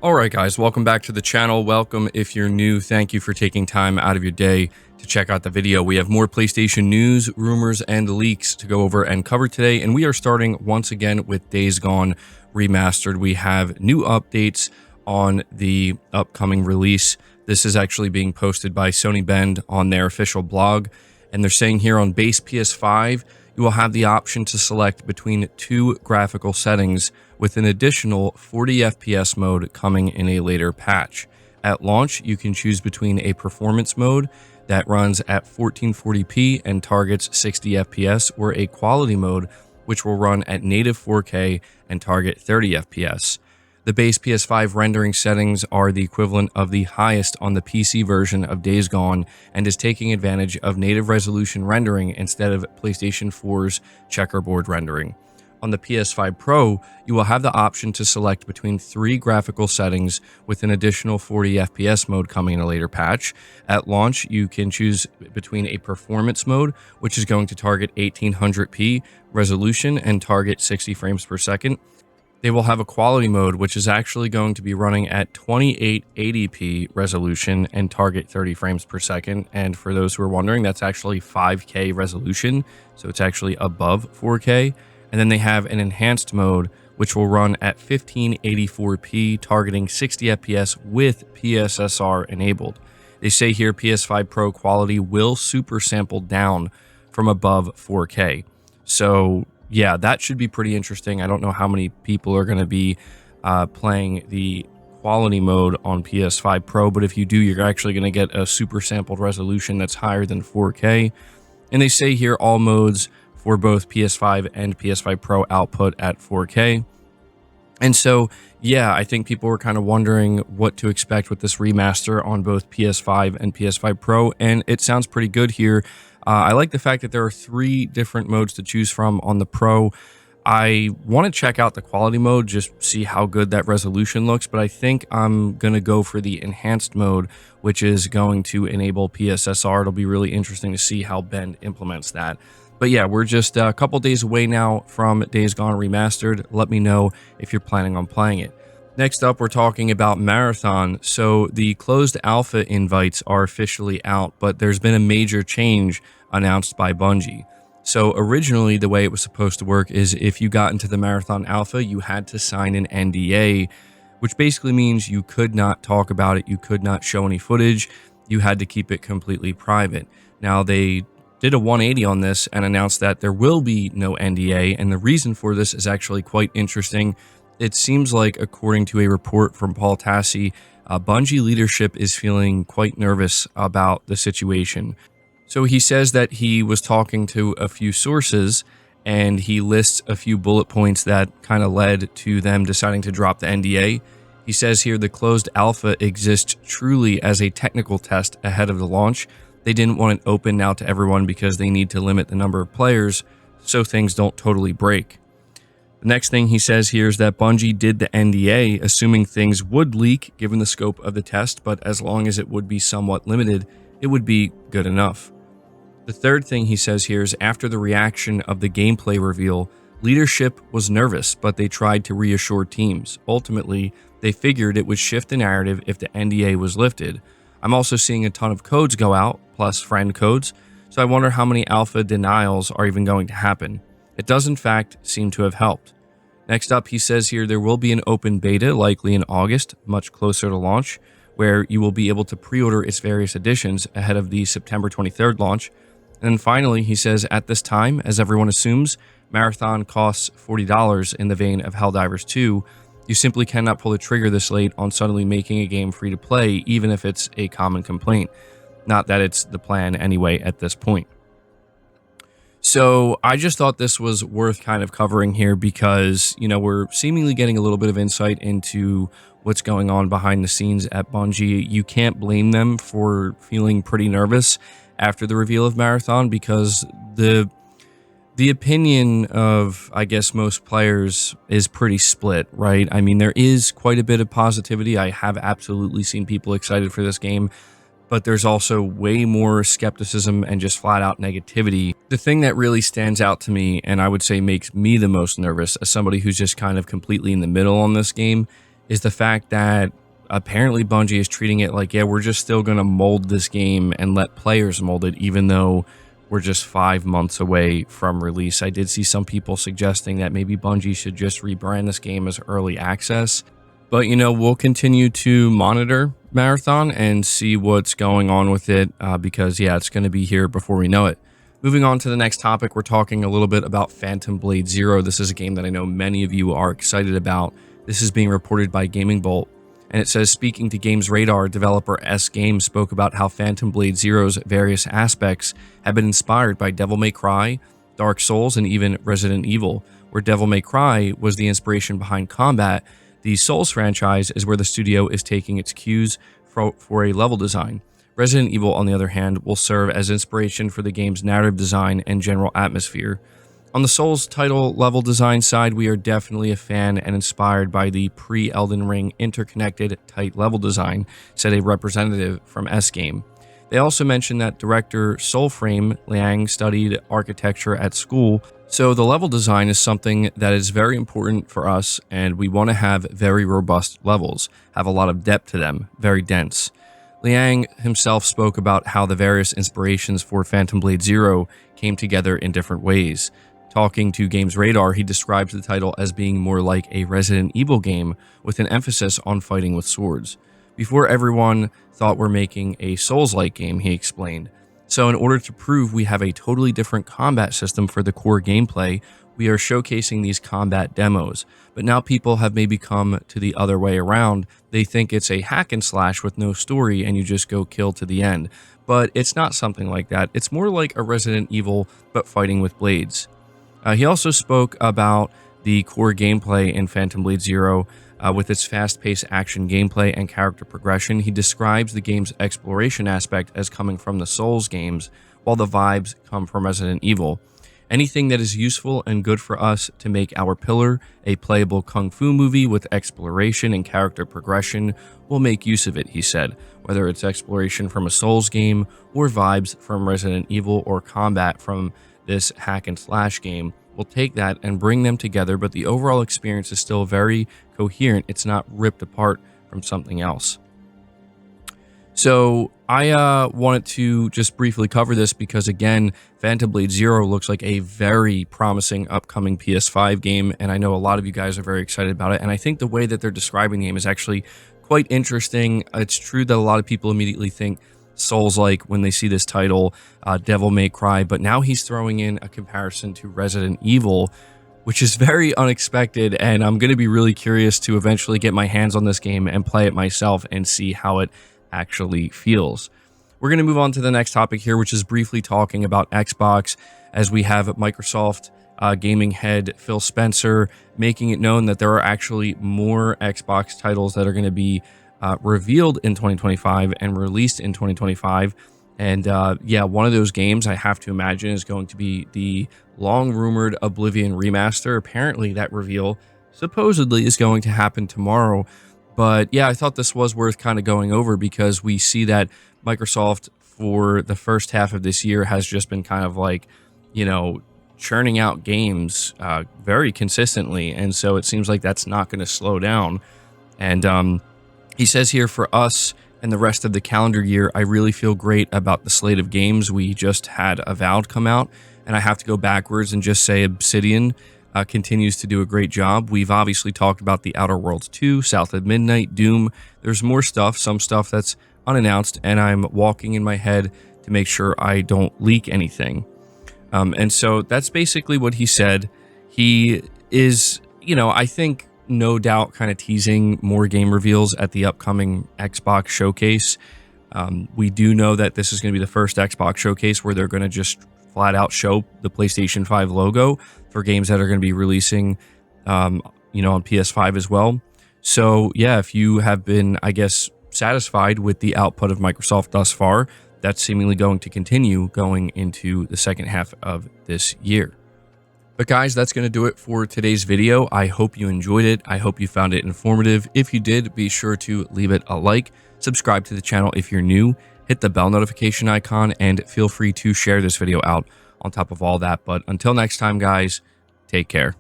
Alright guys, welcome back to the channel. Welcome if you're new. Thank you for taking time out of your day to check out the video. We have more PlayStation news, rumors, and leaks to go over and cover today, and we are starting once again with Days Gone Remastered. We have new updates on the upcoming release. This is actually being posted by Sony Bend on their official blog, and they're saying here on base PS5, you will have the option to select between two graphical settings with an additional 40 FPS mode coming in a later patch. At launch, you can choose between a performance mode that runs at 1440p and targets 60 FPS, or a quality mode which will run at native 4K and target 30 FPS. The base PS5 rendering settings are the equivalent of the highest on the PC version of Days Gone and is taking advantage of native resolution rendering instead of PlayStation 4's checkerboard rendering. On the PS5 Pro, you will have the option to select between three graphical settings with an additional 40 FPS mode coming in a later patch. At launch, you can choose between a performance mode, which is going to target 1800p resolution and target 60 frames per second. They will have a quality mode, which is actually going to be running at 2880p resolution and target 30 frames per second. And for those who are wondering, that's actually 5K resolution, so it's actually above 4K. And then they have an enhanced mode, which will run at 1584p, targeting 60 FPS with PSSR enabled. They say here PS5 Pro quality will super sample down from above 4K. So yeah, that should be pretty interesting. I don't know how many people are going to be playing the quality mode on PS5 Pro, but if you do, you're actually going to get a super sampled resolution that's higher than 4K. And they say here all modes for both PS5 and PS5 Pro output at 4K. And so, yeah, I think people were kind of wondering what to expect with this remaster on both PS5 and PS5 Pro, and it sounds pretty good here. I like the fact that there are three different modes to choose from on the Pro. I want to check out the quality mode, just see how good that resolution looks, but I think I'm going to go for the enhanced mode, which is going to enable PSSR. It'll be really interesting to see how Bend implements that. But yeah, we're just a couple days away now from Days Gone Remastered. Let me know if you're planning on playing it. Next up, we're talking about Marathon. So the closed alpha invites are officially out, but there's been a major change announced by Bungie. So originally, the way it was supposed to work is if you got into the Marathon alpha, you had to sign an NDA, which basically means you could not talk about it, you could not show any footage, you had to keep it completely private. Now, they did a 180 on this and announced that there will be no NDA, and the reason for this is actually quite interesting. It seems like, according to a report from Paul Tassi, Bungie leadership is feeling quite nervous about the situation. So he says that he was talking to a few sources, and he lists a few bullet points that kind of led to them deciding to drop the NDA. He says here the closed alpha exists truly as a technical test ahead of the launch. They didn't want it open now to everyone because they need to limit the number of players so things don't totally break. The next thing he says here is that Bungie did the NDA assuming things would leak given the scope of the test, but as long as it would be somewhat limited, it would be good enough. The third thing he says here is after the reaction of the gameplay reveal, leadership was nervous, but they tried to reassure teams. Ultimately, they figured it would shift the narrative if the NDA was lifted. I'm also seeing a ton of codes go out, plus friend codes, so I wonder how many alpha denials are even going to happen. It does in fact seem to have helped. Next up, he says here there will be an open beta, likely in August, much closer to launch, where you will be able to pre-order its various editions ahead of the September 23rd launch. And then finally, he says at this time, as everyone assumes, Marathon costs $40 in the vein of Helldivers 2, you simply cannot pull the trigger this late on suddenly making a game free to play, even if it's a common complaint. Not that it's the plan anyway at this point. So I just thought this was worth kind of covering here because, you know, we're seemingly getting a little bit of insight into what's going on behind the scenes at Bungie. You can't blame them for feeling pretty nervous after the reveal of Marathon because the opinion of, I guess, most players is pretty split, right? I mean, there is quite a bit of positivity. I have absolutely seen people excited for this game, but there's also way more skepticism and just flat out negativity. The thing that really stands out to me, and I would say makes me the most nervous as somebody who's just kind of completely in the middle on this game, is the fact that apparently Bungie is treating it like, yeah, we're just still going to mold this game and let players mold it, even though we're just 5 months away from release. I did see some people suggesting that maybe Bungie should just rebrand this game as early access. But, you know, we'll continue to monitor Marathon and see what's going on with it because, yeah, it's going to be here before we know it. Moving on to the next topic, we're talking a little bit about Phantom Blade Zero. This is a game that I know many of you are excited about. This is being reported by Gaming Bolt. And it says, speaking to Games Radar, developer S Games spoke about how Phantom Blade Zero's various aspects have been inspired by Devil May Cry, Dark Souls, and even Resident Evil. Where Devil May Cry was the inspiration behind combat, the Souls franchise is where the studio is taking its cues for a level design. Resident Evil, on the other hand, will serve as inspiration for the game's narrative design and general atmosphere. On the Souls title level design side, we are definitely a fan and inspired by the pre-Elden Ring interconnected tight level design, said a representative from S-Game. They also mentioned that director Soulframe Liang studied architecture at school, so the level design is something that is very important for us, and we want to have very robust levels, have a lot of depth to them, very dense. Liang himself spoke about how the various inspirations for Phantom Blade Zero came together in different ways. Talking to Games Radar, he describes the title as being more like a Resident Evil game with an emphasis on fighting with swords. Before everyone thought we're making a Souls-like game, he explained. So in order to prove we have a totally different combat system for the core gameplay, we are showcasing these combat demos. But now people have maybe come to the other way around. They think it's a hack and slash with no story and you just go kill to the end. But it's not something like that. It's more like a Resident Evil, but fighting with blades. He also spoke about the core gameplay in Phantom Blade Zero with its fast-paced action gameplay and character progression. He describes the game's exploration aspect as coming from the Souls games, while the vibes come from Resident Evil. Anything that is useful and good for us to make our pillar a playable kung fu movie with exploration and character progression, we'll make use of it, he said. Whether it's exploration from a Souls game, or vibes from Resident Evil, or combat from this hack and slash game, we'll take that and bring them together, but the overall experience is still very coherent. It's not ripped apart from something else. So I wanted to just briefly cover this because, again, Phantom Blade Zero looks like a very promising upcoming PS5 game, and I know a lot of you guys are very excited about it, and I think the way that they're describing the game is actually quite interesting. It's true that a lot of people immediately think Souls-like when they see this title, Devil May Cry, but now he's throwing in a comparison to Resident Evil, which is very unexpected, and I'm going to be really curious to eventually get my hands on this game and play it myself and see how it actually feels. We're going to move on to the next topic here, which is briefly talking about Xbox, as we have Microsoft gaming head Phil Spencer making it known that there are actually more Xbox titles that are going to be revealed in 2025 and released in 2025. And yeah, one of those games I have to imagine is going to be the long-rumored Oblivion remaster. Apparently that reveal supposedly is going to happen tomorrow. But yeah, I thought this was worth kind of going over because we see that Microsoft for the first half of this year has just been kind of like, you know, churning out games very consistently. And so it seems like that's not going to slow down. And he says here, for us and the rest of the calendar year, I really feel great about the slate of games. We just had Avowed come out, and I have to go backwards and just say Obsidian continues to do a great job. We've obviously talked about The Outer Worlds 2, South of Midnight, Doom. There's more stuff, some stuff that's unannounced, and I'm walking in my head to make sure I don't leak anything. And so that's basically what he said. He is, you know, I think no doubt kind of teasing more game reveals at the upcoming Xbox showcase. We do know that this is going to be the first Xbox showcase where they're going to just flat out show the PlayStation 5 logo for games that are going to be releasing, you know, on PS5 as well. So yeah, if you have been, I guess, satisfied with the output of Microsoft thus far, that's seemingly going to continue going into the second half of this year. But guys, that's going to do it for today's video. I hope you enjoyed it. I hope you found it informative. If you did, be sure to leave it a like, subscribe to the channel if you're new, hit the bell notification icon, and feel free to share this video out on top of all that. But until next time, guys, take care.